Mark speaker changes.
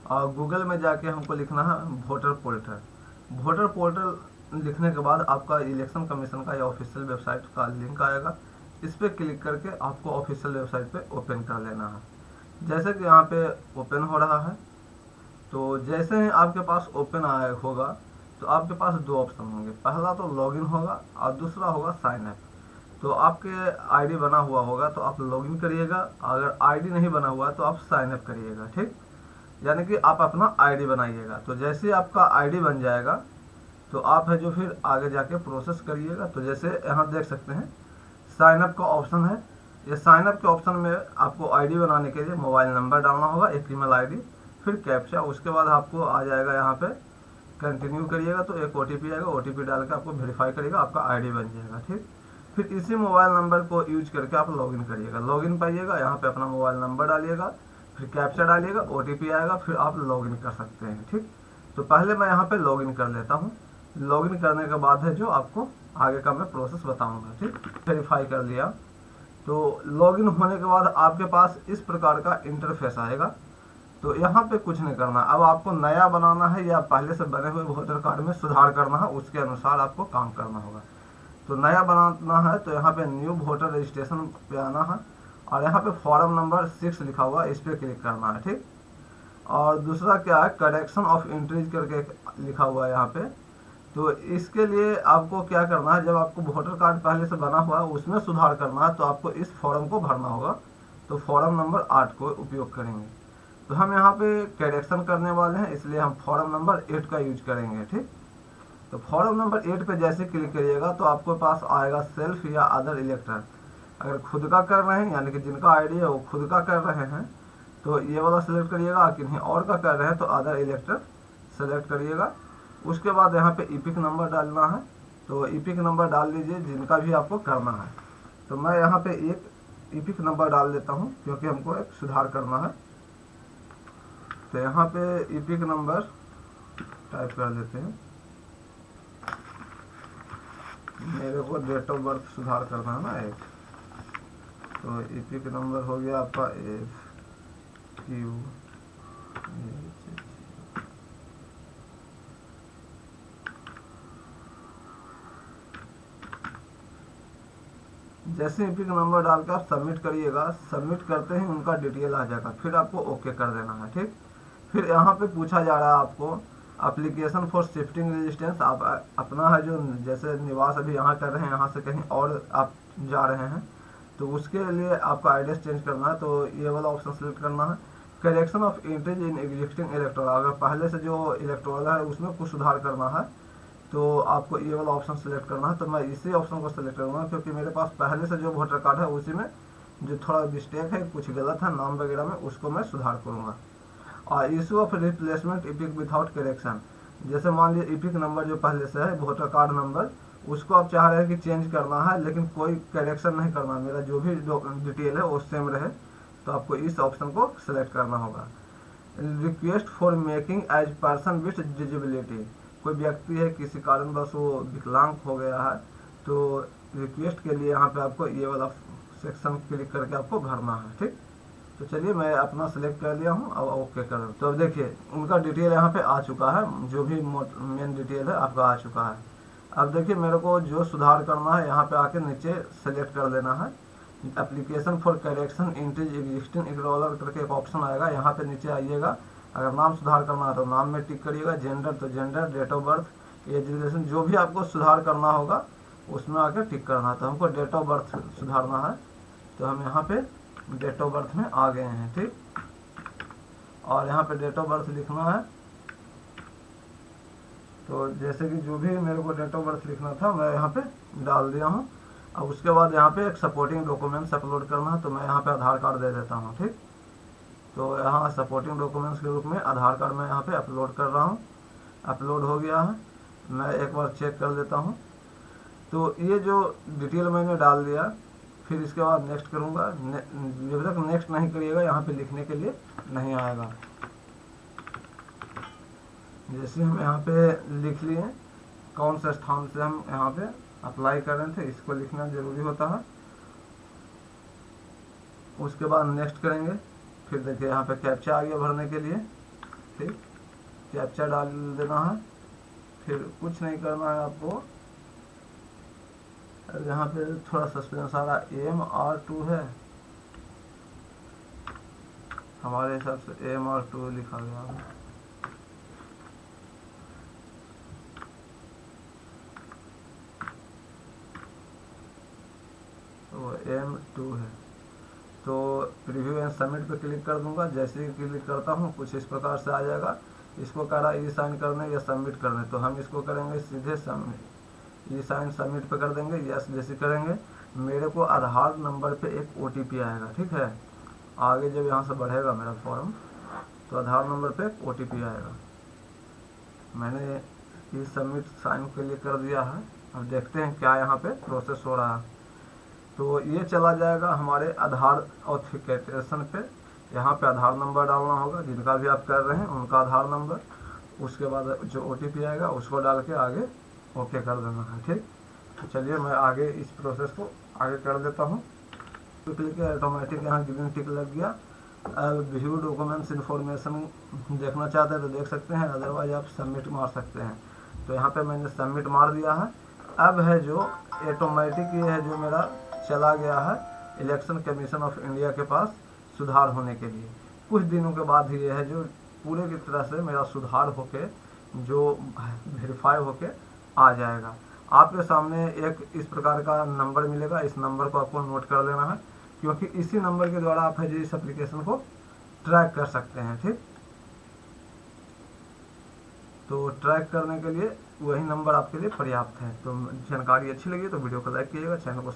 Speaker 1: और गूगल में जाके हमको लिखना है वोटर पोर्टल। वोटर पोर्टल लिखने के बाद आपका इलेक्शन कमीशन का या ऑफिशियल वेबसाइट का लिंक आएगा। इस पर क्लिक करके आपको ऑफिशियल वेबसाइट पे ओपन कर लेना है। जैसे कि यहाँ पे ओपन हो रहा है, तो जैसे ही आपके पास ओपन आया होगा तो आपके पास दो ऑप्शन होंगे, पहला तो लॉगिन होगा और दूसरा होगा साइन अप। तो आपके आईडी बना हुआ होगा तो आप लॉगिन करिएगा, अगर आईडी नहीं बना हुआ तो आप साइन अप करिएगा, ठीक। यानी कि आप अपना आईडी बनाइएगा। तो जैसे ही आपका आईडी बन जाएगा तो आप है जो फिर आगे जाके प्रोसेस करिएगा। तो जैसे यहाँ देख सकते हैं साइन अप का ऑप्शन है। ये साइन अप के ऑप्शन में आपको आईडी बनाने के लिए मोबाइल नंबर डालना होगा, एक ईमेल आईडी, फिर कैप्चा। उसके बाद आपको आ जाएगा यहाँ पे कंटिन्यू करिएगा तो एक ओटीपी आएगा, ओटीपी डाल के आपको वेरीफाई करिएगा, आपका आईडी बन जाएगा, ठीक। फिर इसी मोबाइल नंबर को यूज करके आप लॉगिन करिएगा। लॉगिन पाइएगा, यहाँ पे अपना मोबाइल नंबर डालिएगा, फिर कैप्चा डालिएगा, ओटीपी आएगा, फिर आप लॉगिन कर सकते हैं, ठीक। तो पहले मैं यहाँ पे लॉगिन कर लेता हूँ। लॉगिन करने के बाद है जो आपको आगे का मैं प्रोसेस बताऊंगा, ठीक। वेरीफाई कर लिया तो लॉगिन होने के बाद आपके पास इस प्रकार का इंटरफेस आएगा। तो यहाँ पे कुछ नहीं करना, अब आपको नया बनाना है या पहले से बने हुए वोटर कार्ड में सुधार करना है, उसके अनुसार आपको काम करना होगा। तो नया बनाना है तो यहाँ पे न्यू वोटर रजिस्ट्रेशन पे आना है और यहाँ पे फॉर्म नंबर 6 लिखा हुआ है, इस पर क्लिक करना है, ठीक। और दूसरा क्या है, करेक्शन ऑफ एंट्रीज करके लिखा हुआ है यहाँ पे। तो इसके लिए आपको क्या करना है, जब आपको वोटर कार्ड पहले से बना हुआ है उसमें सुधार करना है तो आपको इस फॉर्म को भरना होगा। तो फॉर्म नंबर 8 को उपयोग करेंगे। तो हम यहाँ पे करेक्शन करने वाले हैं, इसलिए हम फॉर्म नंबर 8 का यूज करेंगे, ठीक। तो फॉर्म नंबर 8 पे जैसे क्लिक करिएगा तो आपके पास आएगा सेल्फ या अदर इलेक्टर। अगर खुद का कर रहे हैं यानी कि जिनका आईडी है वो खुद का कर रहे हैं तो ये वाला सिलेक्ट करिएगा, किन्हीं और का कर रहे हैं तो अदर इलेक्टर सेलेक्ट करिएगा। उसके बाद यहाँ पे ईपिक नंबर डालना है, तो ईपिक नंबर डाल लीजिए जिनका भी आपको करना है। तो मैं यहाँ पे एक ईपिक नंबर डाल देता हूँ क्योंकि हमको एक सुधार करना है। तो यहाँ पे ईपिक नंबर टाइप कर देते हैं, मेरे को डेट ऑफ बर्थ सुधार करना है ना एक। तो ईपिक नंबर हो गया आपका FQ। जैसे ईपिक नंबर डाल के आप सबमिट करिएगा, सबमिट करते ही उनका डिटेल आ जाएगा, फिर आपको ओके कर देना है, ठीक। फिर यहाँ पे पूछा जा रहा है आपको एप्लीकेशन फॉर शिफ्टिंग रेजिस्टेंस। आप अपना है जो जैसे निवास अभी यहाँ कर रहे हैं, यहाँ से कहीं और आप जा रहे हैं तो उसके लिए आपका एड्रेस चेंज करना है, तो ये वाला ऑप्शन सेलेक्ट करना है। Correction of entries in existing electoral, अगर पहले से जो इलेक्टोरल है उसमें कुछ सुधार करना है तो आपको ये वाला ऑप्शन सेलेक्ट करना है। तो मैं इसी ऑप्शन को सेलेक्ट करूँगा क्योंकि मेरे पास पहले से जो वोटर कार्ड है उसी में जो थोड़ा मिस्टेक है, कुछ गलत है नाम वगैरह में, उसको मैं सुधार करूँगा। और issue of replacement EPIC without correction, जैसे मान लीजिए इपिक नंबर जो पहले से है वोटर कार्ड नंबर उसको आप चाह रहे हैं कि चेंज करना है लेकिन कोई करेक्शन नहीं करना, मेरा जो भी डिटेल है वो सेम रहे, तो आपको इस ऑप्शन को सिलेक्ट करना होगा। Request for making as person with disability, कोई व्यक्ति है किसी कारणवश वो विकलांग हो गया है तो रिक्वेस्ट के लिए यहाँ पे आपको ये वाला सेक्शन क्लिक करके आपको भरना है, ठीक। तो चलिए मैं अपना सिलेक्ट कर लिया हूँ, अब ओके कर। तो अब देखिए उनका डिटेल यहाँ पे आ चुका है, जो भी मेन डिटेल है आपका आ चुका है। अब देखिए मेरे को जो सुधार करना है यहाँ पे आके नीचे सेलेक्ट कर लेना है। Application for correction entries existing electoral करके एक ऑप्शन आएगा, यहाँ पे नीचे आइएगा। अगर नाम सुधार करना है तो नाम में टिक करिएगा, जेंडर तो gender, date of birth, age, relation, जो भी आपको सुधार करना होगा उसमें आके टिक करना है। तो हमको डेट ऑफ बर्थ सुधारना है तो हम यहाँ पे डेट ऑफ बर्थ में आ गए हैं, ठीक। और यहाँ पे डेट ऑफ बर्थ लिखना है, तो जैसे कि जो भी मेरे को डेट ऑफ बर्थ लिखना था मैं यहाँ पे डाल दिया हूँ। अब उसके बाद यहाँ पे एक सपोर्टिंग डॉक्यूमेंट्स अपलोड करना है, तो मैं यहाँ पे आधार कार्ड दे देता हूँ, ठीक। तो यहाँ सपोर्टिंग डॉक्यूमेंट्स के रूप में आधार कार्ड मैं यहाँ पे अपलोड कर रहा हूँ। अपलोड हो गया है, मैं एक बार चेक कर लेता हूँ। तो ये जो डिटेल मैंने डाल दिया, फिर इसके बाद नेक्स्ट करूँगा। जब तक नेक्स्ट नहीं करिएगा यहाँ पे लिखने के लिए नहीं आएगा। जैसे हम यहाँ पे लिख लिए कौन सा स्थान से हम यहाँ पे अप्लाई कर रहे थे, इसको लिखना जरूरी होता है। उसके बाद नेक्स्ट करेंगे, फिर देखिए यहाँ पे कैप्चा आ गया भरने के लिए, ठीक, कैप्चा डाल देना है, फिर कुछ नहीं करना है आपको। यहाँ पे थोड़ा सस्पेंस आ रहा है, MR2 है, हमारे हिसाब से MR2 लिखा गया है। तो M2 है, तो प्रीव्यू एंड सबमिट पे क्लिक कर दूंगा। जैसे ही क्लिक करता हूँ कुछ इस प्रकार से आ जाएगा। इसको कह रहा है ई साइन करने या सबमिट करने, तो हम इसको करेंगे सीधे सबमिट, ई साइन सबमिट पे कर देंगे। यस जैसे करेंगे मेरे को आधार नंबर पे एक OTP आएगा, ठीक है। आगे जब यहाँ से बढ़ेगा मेरा फॉर्म तो आधार नंबर पे एक OTP आएगा। मैंने ई सबमिट साइन के लिए कर दिया है। अब देखते हैं क्या यहाँ पे प्रोसेस हो रहा है। तो ये चला जाएगा हमारे आधार ऑथेंटिकेशन पे। यहाँ पे आधार नंबर डालना होगा, जिनका भी आप कर रहे हैं उनका आधार नंबर, उसके बाद जो OTP आएगा उसको डाल के आगे ओके कर देना है, ठीक। तो चलिए मैं आगे इस प्रोसेस को आगे कर देता हूँ। तो क्लिक ऑटोमेटिक यहाँ ग्रीन टिक लग गया। अब व्यू डॉक्यूमेंट्स इन्फॉर्मेशन देखना चाहते हैं तो देख सकते हैं, अदरवाइज आप सबमिट मार सकते हैं। तो यहाँ पे मैंने सबमिट मार दिया है। अब है जो ऑटोमेटिक ये है जो मेरा चला गया है इलेक्शन कमीशन ऑफ इंडिया के पास सुधार होने के लिए। कुछ दिनों के बाद ही ये है जो पूरे की तरह से मेरा सुधार होके जो वेरीफाई होके आ जाएगा। आपके सामने एक इस प्रकार का नंबर मिलेगा, इस नंबर को आपको नोट कर लेना है, क्योंकि इसी नंबर के द्वारा आप है जो इस एप्लीकेशन को ट्रैक कर सकते हैं, ठीक। तो ट्रैक करने के लिए वही नंबर आपके लिए पर्याप्त है। तो जानकारी अच्छी लगी तो वीडियो को लाइक कीजिएगा, चैनल को